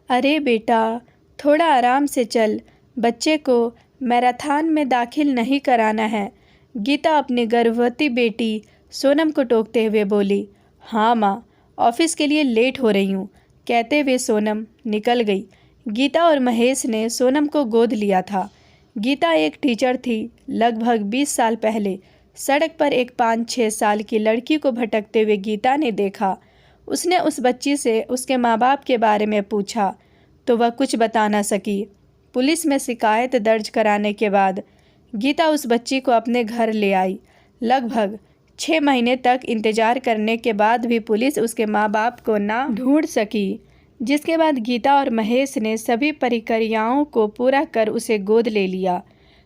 अरे बेटा, थोड़ा आराम से चल। बच्चे को मैराथन में दाखिल नहीं कराना है। गीता अपनी गर्भवती बेटी सोनम को टोकते हुए बोली। हाँ माँ, ऑफिस के लिए लेट हो रही हूँ, कहते हुए सोनम निकल गई। गीता और महेश ने सोनम को गोद लिया था। गीता एक टीचर थी। लगभग 20 साल पहले सड़क पर एक 5-6 साल की लड़की को भटकते हुए गीता ने देखा। उसने उस बच्ची से उसके माँ बाप के बारे में पूछा तो वह कुछ बता न सकी। पुलिस में शिकायत दर्ज कराने के बाद गीता उस बच्ची को अपने घर ले आई। लगभग 6 महीने तक इंतजार करने के बाद भी पुलिस उसके माँ बाप को ना ढूंढ सकी, जिसके बाद गीता और महेश ने सभी प्रक्रियाओं को पूरा कर उसे गोद ले लिया।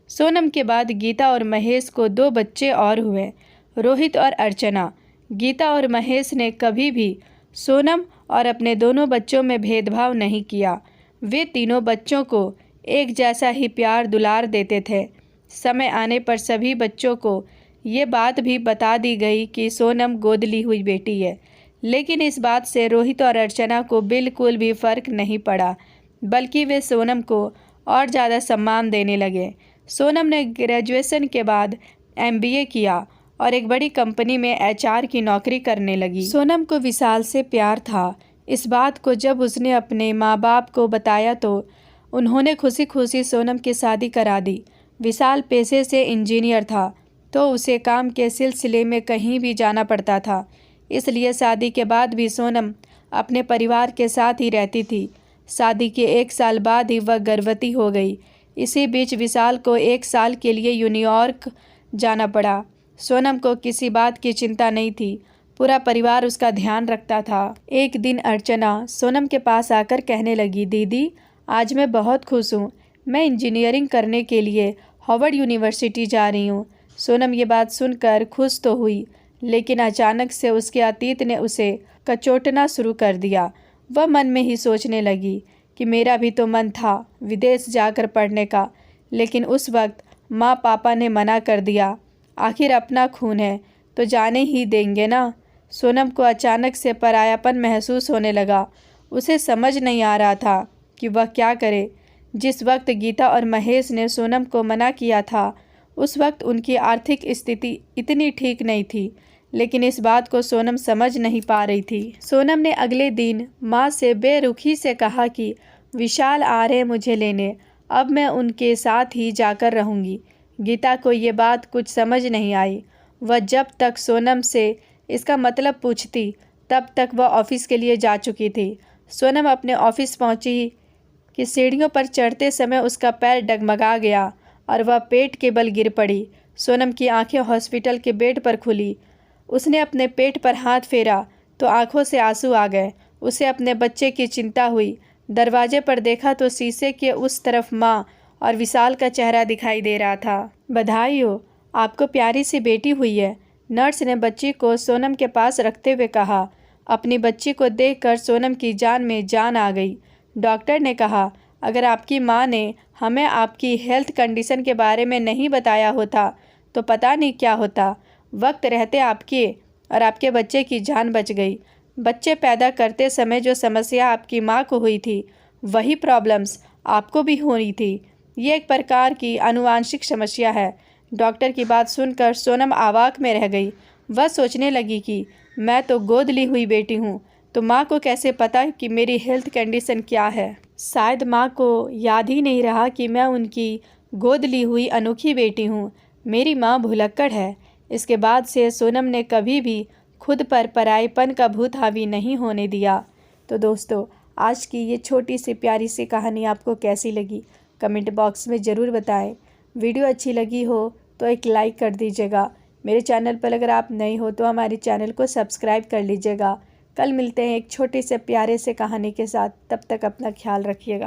सोनम के बाद गीता और महेश को 2 बच्चे और हुए, रोहित और अर्चना। गीता और महेश ने कभी भी सोनम और अपने दोनों बच्चों में भेदभाव नहीं किया। वे तीनों बच्चों को एक जैसा ही प्यार दुलार देते थे। समय आने पर सभी बच्चों को ये बात भी बता दी गई कि सोनम गोद ली हुई बेटी है, लेकिन इस बात से रोहित और अर्चना को बिल्कुल भी फर्क नहीं पड़ा, बल्कि वे सोनम को और ज़्यादा सम्मान देने लगे। सोनम ने ग्रेजुएशन के बाद MBA किया और एक बड़ी कंपनी में HR की नौकरी करने लगी। सोनम को विशाल से प्यार था। इस बात को जब उसने अपने माँ बाप को बताया तो उन्होंने खुशी खुशी सोनम की शादी करा दी। विशाल पेशे से इंजीनियर था, तो उसे काम के सिलसिले में कहीं भी जाना पड़ता था, इसलिए शादी के बाद भी सोनम अपने परिवार के साथ ही रहती थी। शादी के 1 साल बाद ही वह गर्भवती हो गई। इसी बीच विशाल को 1 साल के लिए न्यूयॉर्क जाना पड़ा। सोनम को किसी बात की चिंता नहीं थी, पूरा परिवार उसका ध्यान रखता था। एक दिन अर्चना सोनम के पास आकर कहने लगी, दीदी आज मैं बहुत खुश हूँ, मैं इंजीनियरिंग करने के लिए हार्वर्ड यूनिवर्सिटी जा रही हूँ। सोनम ये बात सुनकर खुश तो हुई, लेकिन अचानक से उसके अतीत ने उसे कचोटना शुरू कर दिया। वह मन में ही सोचने लगी कि मेरा भी तो मन था विदेश जाकर पढ़ने का, लेकिन उस वक्त माँ पापा ने मना कर दिया। आखिर अपना खून है तो जाने ही देंगे ना। सोनम को अचानक से परायापन महसूस होने लगा। उसे समझ नहीं आ रहा था कि वह क्या करे। जिस वक्त गीता और महेश ने सोनम को मना किया था, उस वक्त उनकी आर्थिक स्थिति इतनी ठीक नहीं थी, लेकिन इस बात को सोनम समझ नहीं पा रही थी। सोनम ने अगले दिन माँ से बेरुखी से कहा कि विशाल आ रहे मुझे लेने, अब मैं उनके साथ ही जाकर रहूँगी। गीता को ये बात कुछ समझ नहीं आई। वह जब तक सोनम से इसका मतलब पूछती, तब तक वह ऑफिस के लिए जा चुकी थी। सोनम अपने ऑफिस पहुंची कि सीढ़ियों पर चढ़ते समय उसका पैर डगमगा गया और वह पेट के बल गिर पड़ी। सोनम की आंखें हॉस्पिटल के बेड पर खुली। उसने अपने पेट पर हाथ फेरा तो आंखों से आंसू आ गए। उसे अपने बच्चे की चिंता हुई। दरवाजे पर देखा तो शीशे के उस तरफ माँ और विशाल का चेहरा दिखाई दे रहा था। बधाई हो, आपको प्यारी सी बेटी हुई है, नर्स ने बच्ची को सोनम के पास रखते हुए कहा। अपनी बच्ची को देखकर सोनम की जान में जान आ गई। डॉक्टर ने कहा, अगर आपकी माँ ने हमें आपकी हेल्थ कंडीशन के बारे में नहीं बताया होता तो पता नहीं क्या होता। वक्त रहते आपके और आपके बच्चे की जान बच गई। बच्चे पैदा करते समय जो समस्या आपकी माँ को हुई थी, वही प्रॉब्लम्स आपको भी हो रही थी। ये एक प्रकार की आनुवांशिक समस्या है। डॉक्टर की बात सुनकर सोनम अवाक में रह गई। वह सोचने लगी कि मैं तो गोद ली हुई बेटी हूँ, तो माँ को कैसे पता कि मेरी हेल्थ कंडीशन क्या है। शायद माँ को याद ही नहीं रहा कि मैं उनकी गोद ली हुई अनोखी बेटी हूँ। मेरी माँ भुलक्कड़ है। इसके बाद से सोनम ने कभी भी खुद पर परायेपन का भूत हावी नहीं होने दिया। तो दोस्तों, आज की ये छोटी सी प्यारी सी कहानी आपको कैसी लगी, कमेंट बॉक्स में ज़रूर बताएं। वीडियो अच्छी लगी हो तो एक लाइक कर दीजिएगा। मेरे चैनल पर अगर आप नए हो तो हमारे चैनल को सब्सक्राइब कर लीजिएगा। कल मिलते हैं एक छोटे से प्यारे से कहानी के साथ। तब तक अपना ख्याल रखिएगा।